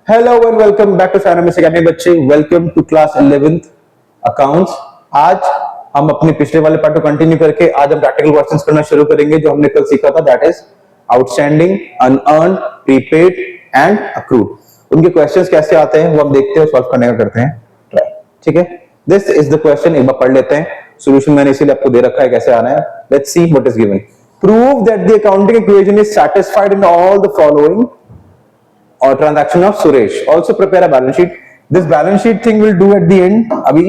Hello and welcome back to Synamics academy बच्चे, welcome to class 11th accounts. आज हम अपने पिछले वाले पार्ट को कंटिन्यू करके आज हम प्रैक्टिकल क्वेश्चंस करना शुरू करेंगे जो हमने कल सीखा था, that is outstanding, unearned, prepaid and accrued. उनके क्वेश्चंस कैसे आते हैं वो हम देखते हैं, सॉल्व करने का करते हैं ट्राई। ठीक है, दिस इज द क्वेश्चन, एक बार पढ़ लेते हैं। सॉल्यूशन मैंने इसीलिए आपको दे रखा है कैसे आना है। Let's see what is given. Prove that the accounting equation is satisfied in all the following or transaction of Suresh. Also prepare a balance sheet. This balance sheet thing will do at the end. अभी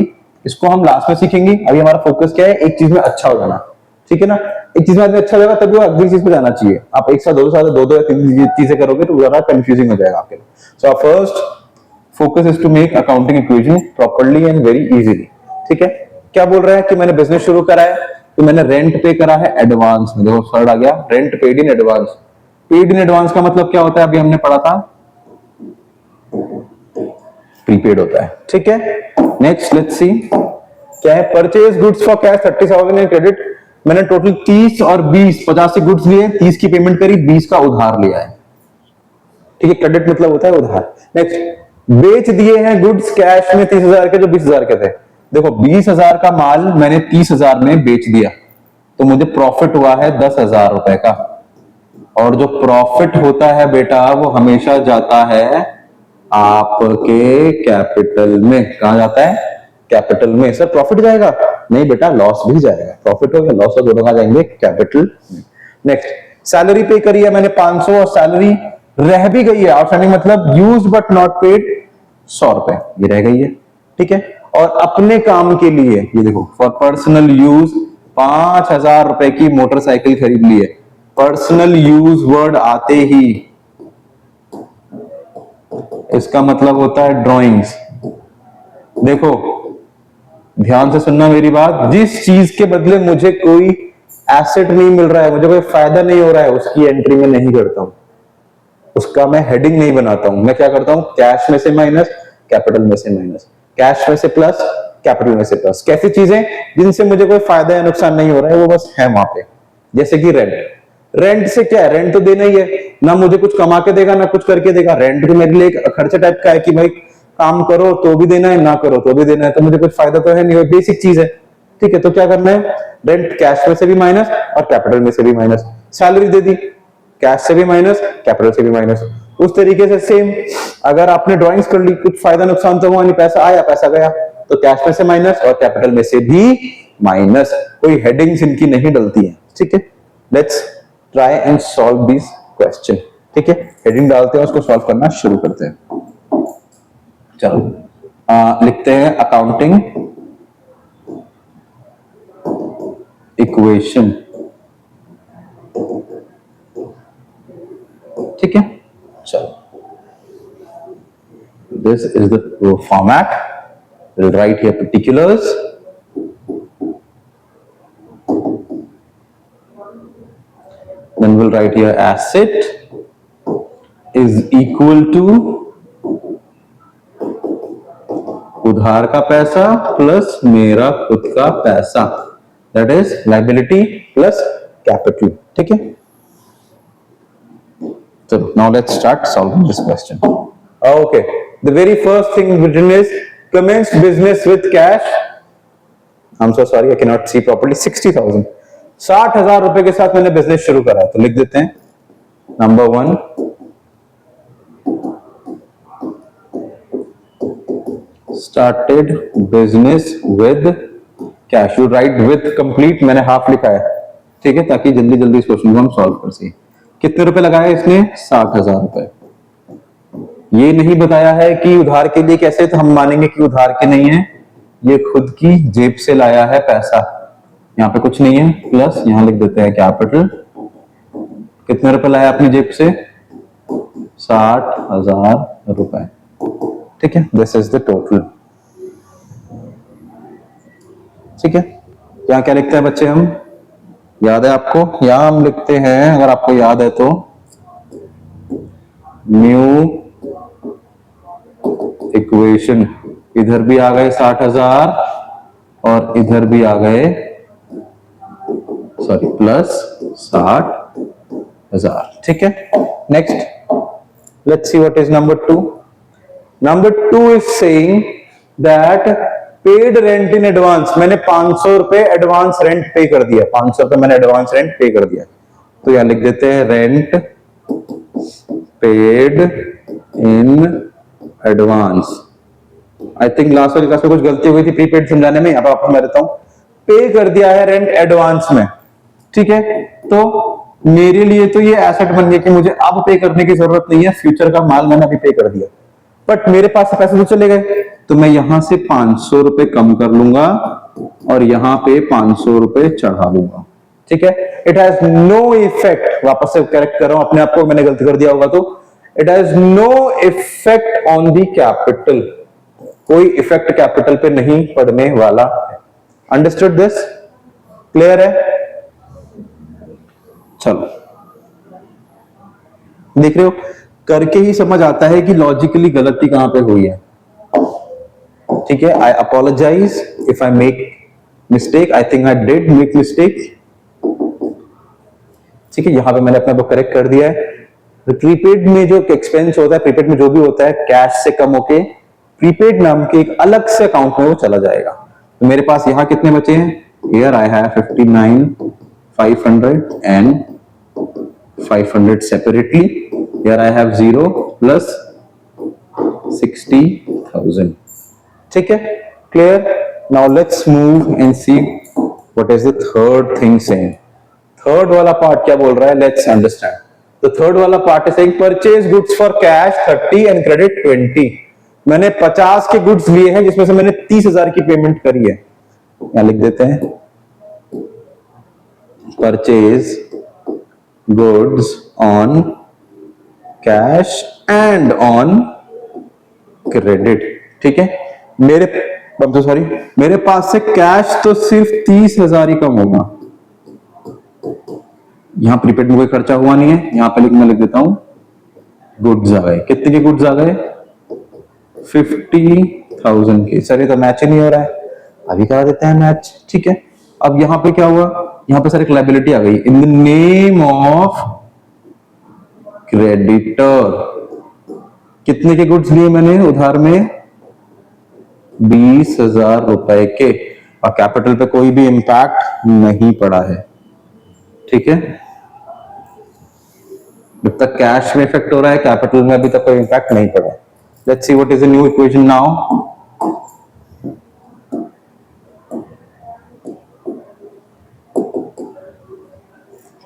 इसको हम last में सीखेंगे। अभी हमारा focus क्या है, एक चीज में अच्छा हो जाना। ठीक है ना, एक चीज में आदमी अच्छा हो जाएगा तभी वो अगली चीज पे जाना चाहिए। आप एक साथ दो या तीन चीजें करोगे तो ज्यादा कंफ्यूजिंग हो जाएगा आपके लिए। So first focus is to make accounting equation properly and very easily. ठीक है, क्या बोल रहा है कि मैंने बिजनेस शुरू करा है तो मैंने रेंट पे करा है एडवांस में। देखो वर्ड आ गया, rent paid in advance. Paid in advance का मतलब क्या होता है, अभी हमने पढ़ा था, प्रीपेड होता है। ठीक है, नेक्स्ट लेट्स सी क्या है। Purchase goods for cash 30,000 in credit. मैंने टोटल 30 और 20 85 गुड्स लिए, 30 की पेमेंट करी, 20 का उधार लिया है। ठीक है, क्रेडिट मतलब होता है उधार। नेक्स्ट बेच दिए हैं गुड्स कैश में 30,000 के जो 20,000 के थे। देखो 20,000 का माल मैंने 30,000 में बेच दिया तो मुझे प्रॉफिट हुआ है 10,000 रुपए का। और जो प्रॉफिट होता है बेटा वो हमेशा जाता है आपके कैपिटल में। कहा जाता है? कैपिटल में। सर प्रॉफिट जाएगा? नहीं बेटा, लॉस भी जाएगा। प्रॉफिट हो गया, लॉस हो, दोनों कहा जाएंगे कैपिटल में। नेक्स्ट सैलरी पे करी है मैंने 500 और सैलरी रह भी गई है। आउटस्टैंडिंग मतलब यूज बट नॉट पेड 100 रुपए, ये रह गई है। ठीक है, और अपने काम के लिए ये देखो, फॉर पर्सनल यूज 5,000 रुपए की मोटरसाइकिल खरीद ली है। पर्सनल यूज वर्ड आते ही इसका मतलब होता है ड्राइंग्स। देखो ध्यान से सुनना मेरी बात, जिस चीज के बदले मुझे कोई एसेट नहीं मिल रहा है, मुझे कोई फायदा नहीं हो रहा है, उसकी एंट्री में नहीं करता हूं, उसका मैं हेडिंग नहीं बनाता हूं। मैं क्या करता हूं, कैश में से माइनस, कैपिटल में से माइनस, कैश में से प्लस, कैपिटल में से प्लस। कैसी चीजें जिनसे मुझे कोई फायदा या नुकसान नहीं हो रहा है वो बस है वहां पे। जैसे कि रेंट। रेंट से क्या है, रेंट तो देना ही है ना, मुझे कुछ कमा के देगा ना कुछ करके देगा। रेंट तो मेरे लिए एक खर्चे टाइप का है कि भाई काम करो तो भी देना है, ना करो तो भी देना है, तो मुझे कुछ फायदा तो है नहीं, बेसिक चीज है। ठीक है, तो क्या करना है, रेंट कैश में से भी माइनस और कैपिटल में से भी माइनस। सैलरी दे दी, कैश से भी माइनस, कैपिटल से भी माइनस। उस तरीके से सेम अगर आपने ड्राइंग्स कर ली, कुछ फायदा नुकसान तो हुआ नहीं, पैसा आया पैसा गया, तो कैश में से माइनस और कैपिटल में से भी माइनस। कोई हेडिंग्स इनकी नहीं डलती है। ठीक है, let's try and solve this question. ठीक है, हेडिंग डालते हैं, उसको सॉल्व करना शुरू करते हैं। चलो लिखते हैं अकाउंटिंग इक्वेशन। ठीक है, चलो this is the format. Will write here particulars, then we'll write here asset is equal to उधार का पैसा प्लस मेरा खुद का पैसा, that is liability plus capital. ठीक है, चलो now let's start solving this question. Okay, the very first thing written is commenced business with cash. I'm so sorry, I cannot see properly. 60,000, 60,000 रुपए के साथ मैंने बिजनेस शुरू करा है। तो लिख देते हैं number 1, started business with cash. You write with complete, मैंने हाफ लिखा है। ठीक है, ताकि जल्दी जल्दी इस क्वेश्चन को हम सॉल्व कर सकें। कितने रुपए लगाए इसने, 60,000 रुपए। ये नहीं बताया है कि उधार के लिए कैसे, तो हम मानेंगे कि उधार के नहीं है, ये खुद की जेब से लाया है पैसा। यहाँ पे कुछ नहीं है, प्लस यहाँ लिख देते हैं कैपिटल। कितने रुपए लाया अपनी जेब से, 60,000 रुपए। ठीक है, दिस इज द टोटल। ठीक है, यहाँ क्या लिखते हैं बच्चे हम, याद है आपको? यहाँ हम लिखते हैं, अगर आपको याद है तो, न्यू इक्वेशन। इधर भी आ गए 60,000 और इधर भी आ गए, सॉरी, प्लस 60,000। ठीक है, next let's see what is number 2। Number 2 is saying that paid rent in advance, मैंने 500 रुपए एडवांस रेंट पे कर दिया, 500 रुपए मैंने एडवांस रेंट पे कर दिया। तो यहां लिख देते हैं rent paid in advance. I think last वाली क्लास में कुछ गलती हो गई थी प्रीपेड समझाने में, अब आपको मैं देता हूं। पे कर दिया है रेंट एडवांस में, ठीक है। तो मेरे लिए तो ये एसेट बन गया कि मुझे अब पे करने की जरूरत नहीं है, फ्यूचर का माल मैंने अभी पे कर दिया। बट मेरे पास से पैसे तो चले गए, तो मैं यहां से 500 रुपए कम कर लूंगा और यहां पे 500 रुपए चढ़ा लूंगा, ठीक है। इट हैज नो इफेक्ट, वापस से करेक्ट कर रहा हूं अपने आप को, मैंने गलती कर दिया होगा तो। It has no effect on the capital, कोई इफेक्ट कैपिटल पे नहीं पड़ने वाला है। Understood this? क्लियर है? चलो, देख रहे हो, करके ही समझ आता है कि लॉजिकली गलती कहां पे हुई है, ठीक है। I apologise if I make mistake, I think I did make mistake, ठीक है। यहां पे मैंने अपना बुक करेक्ट कर दिया है। प्रीपेड में जो एक्सपेंस होता है, प्रीपेड में जो भी होता है, कैश से कम होके प्रीपेड नाम के एक अलग से अकाउंट में वो चला जाएगा। तो मेरे पास यहां कितने बचे हैं? Here I have 59,500 and 500 separately. Here I have 0 plus 60,000, ठीक है। Clear? Now let's move and see what is the third thing saying. Third वाला पार्ट क्या बोल रहा है? Let's understand. तो थर्ड वाला part is saying purchase goods for cash 30 and credit 20। मैंने 50 के गुड्स लिए हैं जिसमें से मैंने 30,000 की पेमेंट करी है। यहां लिख देते हैं purchase goods on cash and on credit, ठीक है। मेरे पास से कैश तो सिर्फ 30,000 ही कम होगा। यहां प्रीपेड में कोई खर्चा हुआ नहीं है, यहां पे मैं लिख देता हूं गुड्स आ गए। कितने के गुड्स आ गए? 50,000 के। सर ये तो मैच ही नहीं हो रहा है, अभी करा देते हैं मैच, ठीक है। अब यहां पे क्या हुआ? यहां पे सर एक लायबिलिटी आ गई, इन द नेम ऑफ क्रेडिटर। कितने के गुड्स लिए मैंने उधार में? 20,000 रुपए के, और कैपिटल पे कोई भी इंपैक्ट नहीं पड़ा है, ठीक है। जब तक कैश में इफेक्ट हो रहा है, कैपिटल में अभी तक कोई इंपैक्ट नहीं पड़ा। Let's see what is the new equation now.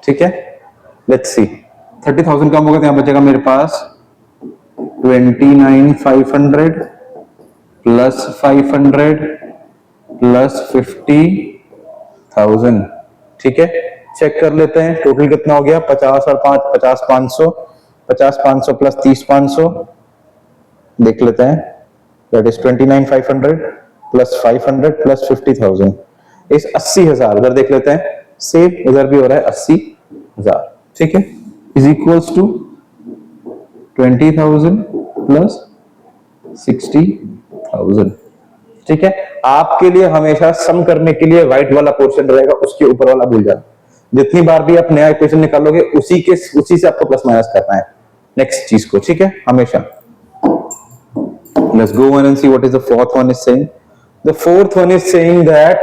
ठीक है, लेट्स सी। 30,000 कम होगा तो यहां बचेगा मेरे पास 29,500 प्लस 500 प्लस 50,000, ठीक है। चेक कर लेते हैं टोटल कितना हो गया। 50 और 5, 50 500, 50 500 प्लस 30 500, देख लेते हैं। दैट इज 29,500 प्लस 500 प्लस 50,000 इस 80,000। उधर देख लेते हैं, सेम इधर भी हो रहा है 80,000, ठीक है। इज इक्वल्स टू 20,000 प्लस 60,000, ठीक है। आपके लिए हमेशा सम करने के लिए व्हाइट वाला पोर्शन रहेगा, उसके ऊपर वाला भूल जाना। जितनी बार भी आप नया इक्वेशन निकालोगे उसी से आपको प्लस माइनस करना है नेक्स्ट चीज को, ठीक है, हमेशा। Let's go on and see what is the fourth one is saying. The fourth one is saying that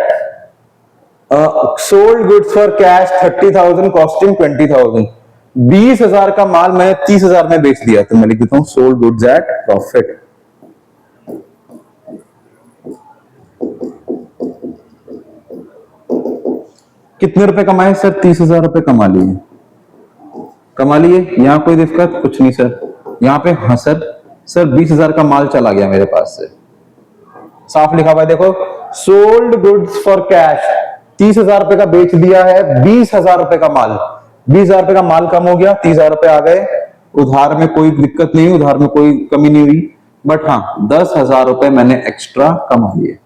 sold goods for cash 30,000 costing 20,000। 20,000 का माल मैंने 30,000 में बेच दिया, तो मैं लिख देता हूं सोल्ड गुड्स एट प्रॉफिट। कितने रुपए कमाए सर? 30,000 रुपए कमा लिए। यहां कोई दिक्कत कुछ नहीं सर। यहां पे हाँ सर 20,000 का माल चला गया मेरे पास से, साफ लिखा हुआ है देखो, सोल्ड गुड्स फॉर कैश 30,000 रुपए का बेच दिया है, 20,000 रुपए का माल, 20,000 रुपए का माल कम हो गया, 30,000 रुपए आ गए। उधार में कोई दिक्कत नहीं, उधार में कोई कमी नहीं हुई, बट हाँ 10,000 रुपए मैंने एक्स्ट्रा कमा लिए।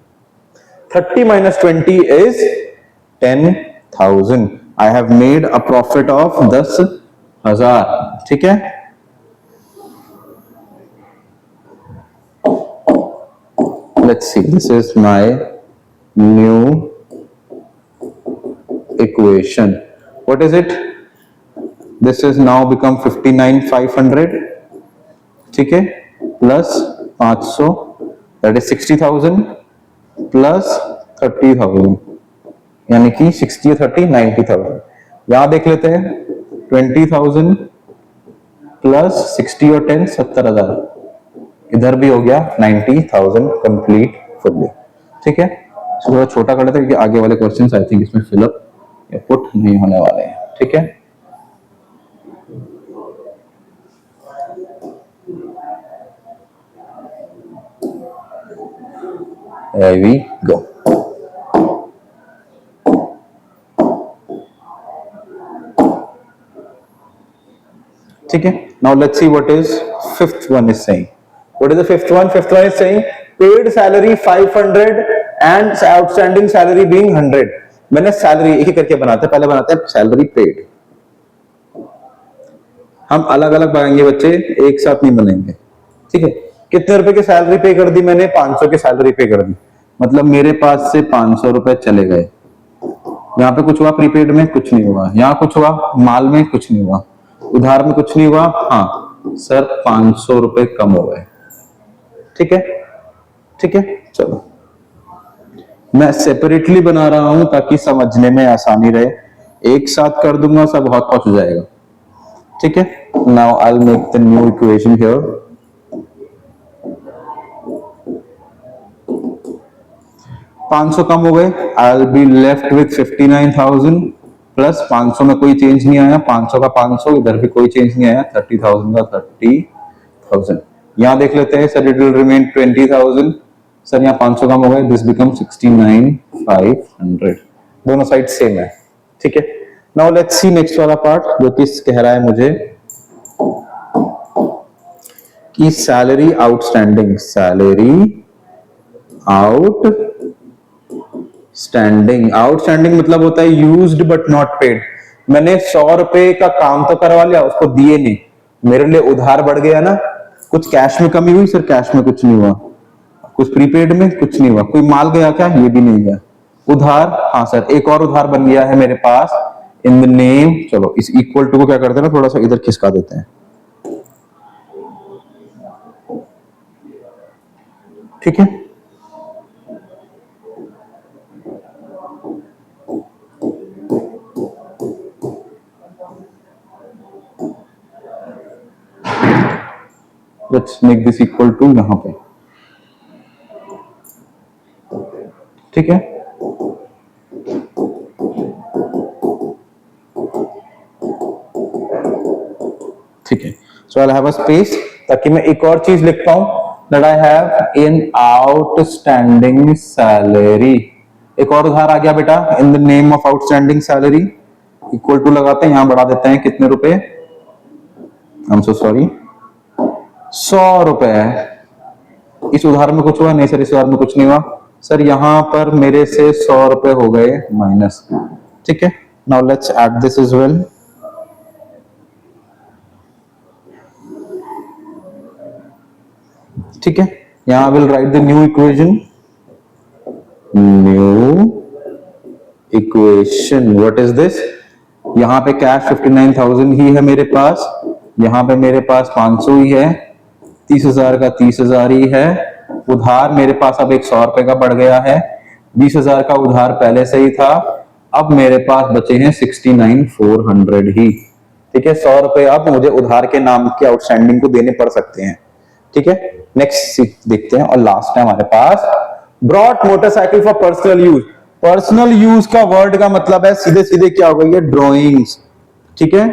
30 minus 20 is 10,000. I have made a profit of 10,000, ठीक है। Let's see, this is my new equation. What is it? This is now become 59,500, ठीक है, प्लस 500 दैट इज 60,000 प्लस 30,000 यानी कि 60 30 90,000। यहां देख लेते हैं 20,000 प्लस 60 और 10 70,000, इधर भी हो गया 90,000 कंप्लीट फुल्ली। ठीक है, थोड़ा छोटा कर लेते हैं क्योंकि आगे वाले क्वेश्चंस आई थिंक इसमें फिलअप या पुट नहीं होने वाले हैं। ठीक है, there we go। ठीक है, now let's see what is fifth one is saying। What is the fifth one? Fifth one is saying paid salary 500 and outstanding salary being 100। मैंने सैलरी एक ही करके बनाते हैं, पहले बनाते हैं सैलरी पेड। हम अलग अलग बनाएंगे बच्चे, एक साथ नहीं बनेंगे। ठीक है, कितने रुपए की सैलरी पे कर दी मैंने? 500 की सैलरी पे कर दी, मतलब मेरे पास से 500 रुपए चले गए। यहाँ पे कुछ हुआ प्रीपेड में? कुछ नहीं हुआ। यहाँ कुछ हुआ माल में? कुछ नहीं हुआ। उधार में कुछ नहीं हुआ। हाँ सर 500 रुपए कम हो गए। ठीक है, ठीक है, चलो मैं सेपरेटली बना रहा हूं ताकि समझने में आसानी रहे। एक साथ कर दूंगा सब बहुत पहुंच हो जाएगा। ठीक है, now I will make the new equation here. 500 कम हो गए, I will be left with 59,000 plus 500 में कोई चेंज नहीं आया, 500 का 500, इधर भी कोई चेंज नहीं आया, 30,000 का 30,000। यहां देख लेते हैं sir, it will remain 20,000। Sir यहाँ 500 कम हो गए, दिस बिकम 69,500। दोनों साइड सेम है। ठीक है, नाउ लेट्स सी नेक्स्ट वाला पार्ट जो कि कह रहा है मुझे कि salary outstanding, salary outstanding. Outstanding मतलब होता है यूज्ड बट नॉट पेड। मैंने 100 रुपए का काम तो करवा लिया, उसको दिए नहीं, मेरे लिए उधार बढ़ गया ना। कुछ कैश में कमी हुई सर? कैश में कुछ नहीं हुआ। कुछ प्रीपेड में? कुछ नहीं हुआ। कोई माल गया क्या? ये भी नहीं गया। उधार? हाँ सर एक और उधार बन गया है मेरे पास इन द नेम। चलो इस इक्वल टू को क्या करते हैं ना, थोड़ा सा इधर खिसका देते हैं। ठीक है, let's make this equal to यहां पे। ठीक है, ठीक है, सो आई हैव अ स्पेस ताकि मैं एक और चीज लिख पाऊं, that I have in outstanding salary. एक और उधार आ गया बेटा in the name of outstanding salary. Equal to लगाते हैं, यहां बढ़ा देते हैं कितने रुपए, आई एम सो सॉरी, 100 रुपए। इस उधार में कुछ हुआ? नहीं सर इस उधार में कुछ नहीं हुआ। सर यहां पर मेरे से 100 रुपए हो गए माइनस। ठीक है, now let's add this as well. ठीक है, यहां will write the new equation. New equation what is this? यहां पे कैश 59,000 ही है मेरे पास, यहां पे मेरे पास 500 ही है, 30,000 का 30,000 ही है। उधार मेरे पास अब एक 100 रुपए का बढ़ गया है, 20,000 का उधार पहले से ही था, अब मेरे पास बचे हैं 69,400 ही। ठीक है, 100 रुपए अब मुझे उधार के नाम के आउटस्टैंडिंग को देने पड़ सकते हैं। ठीक है, नेक्स्ट देखते हैं। और लास्ट है हमारे पास brought motorcycle for personal use. Personal use का वर्ड का मतलब है सीधे सीधे क्या हो गई है, ड्रॉइंग्स। ठीक है,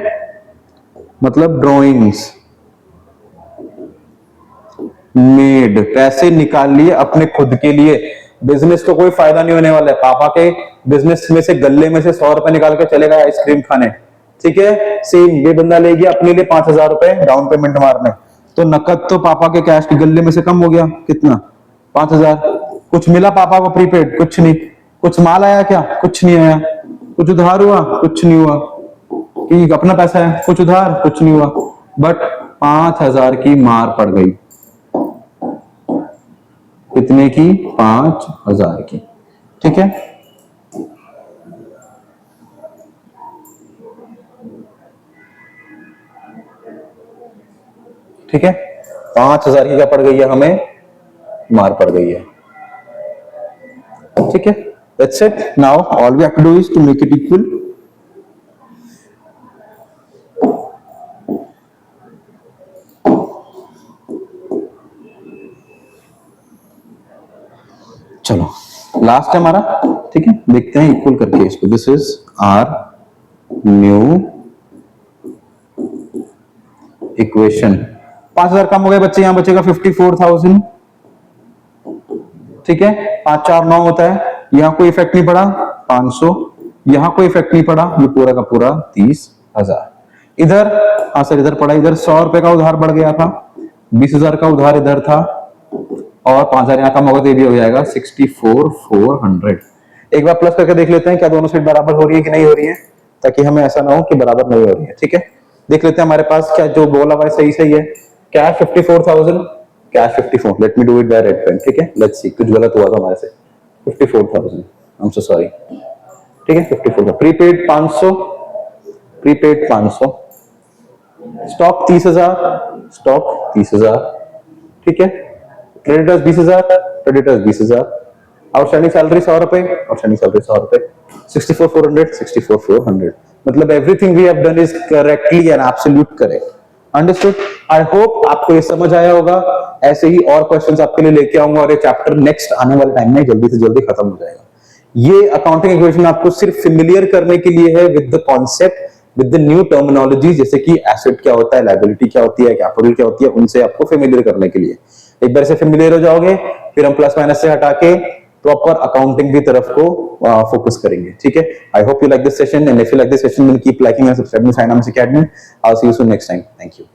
मतलब ड्रॉइंग्स मेड, पैसे निकाल लिए अपने खुद के लिए। बिजनेस को कोई फायदा नहीं होने वाला है। पापा के बिजनेस में से गल्ले में से 100 रुपए निकाल के चले गए आइसक्रीम खाने। ठीक है, सेम ये बंदा ले गया अपने लिए 5,000 रुपए डाउन पेमेंट मारने, तो नकद तो पापा के कैश के गल्ले में से कम हो गया, कितना? 5,000। कुछ मिला पापा को प्रीपेड? कुछ नहीं। कुछ माल आया क्या? कुछ नहीं आया। कुछ उधार हुआ? कुछ नहीं हुआ। कि अपना पैसा है, कुछ उधार? कुछ नहीं हुआ। बट 5,000 की मार पड़ गई। कितने की? 5,000 की। ठीक है, ठीक है, 5,000 की क्या पड़ गई है हमें? मार पड़ गई है। ठीक है, that's it. Now all we have to do is to make it equal. चलो लास्ट है हमारा, ठीक है, देखते हैं इक्वल करके इसको। This is our new equation. 5000 कम हो गए बच्चे, यहां बचेगा 54,000। ठीक है, 5 4 9 होता है, यहां कोई इफेक्ट नहीं पड़ा, 500, यहां कोई इफेक्ट नहीं पड़ा, ये पूरा का पूरा 30,000। इधर हाँ सर इधर पड़ा, इधर 100 रुपए का उधार बढ़ गया था, 20,000 का उधार इधर था, और 5,000 यहां कम होगा तो ये भी हो जाएगा 64,400। एक बार प्लस करके देख लेते हैं क्या दोनों साइड बराबर हो रही है कि नहीं हो रही है, ताकि हमें ऐसा ना हो कि बराबर नहीं हो रही है। ठीक है, देख लेते हैं हमारे पास क्या जो बोला हुआ है सही सही है। Cash 54,000, cash 54, let me do it by red pen. ठीक है, लेट्स सी, कुछ गलत हुआ था हमारे से। 54,000, आई एम सो सॉरी। ठीक है, 54,000। Prepaid 500, prepaid 500, stock 30,000, stock 30,000। ठीक है, क्रेडिटर्स 20,000, क्रेडिटर्स 20,000, आउटस्टैंडिंग सैलरी 100 रुपए, आउटस्टैंडिंग सैलरी 100 रुपए, 64,400, 64,400। मतलब everything we have done is correctly and absolute correct. Understood? I hope आपको ये समझ आया होगा। ऐसे ही और क्वेश्चंस आपके लिए लेके आऊंगा और ये चैप्टर नेक्स्ट आने वाले टाइम में जल्दी से जल्दी खत्म हो जाएगा। ये अकाउंटिंग इक्वेशन आपको सिर्फ फेमिलियर करने के लिए है with the concept, with the new terminology, जैसे कि एसेट क्या होता है, लायबिलिटी क्या होती है, कैपिटल क्या होती है, उनसे आपको फेमिलियर करने के लिए। एक बार से फेमिलियर हो जाओगे, फिर हम प्लस माइनस से हटा के प्रॉपर अकाउंटिंग की तरफ को फोकस करेंगे। ठीक है, I hope you like this session, and if you like this session then keep liking and subscribing Synamics academy. I will see you soon next time. Thank you.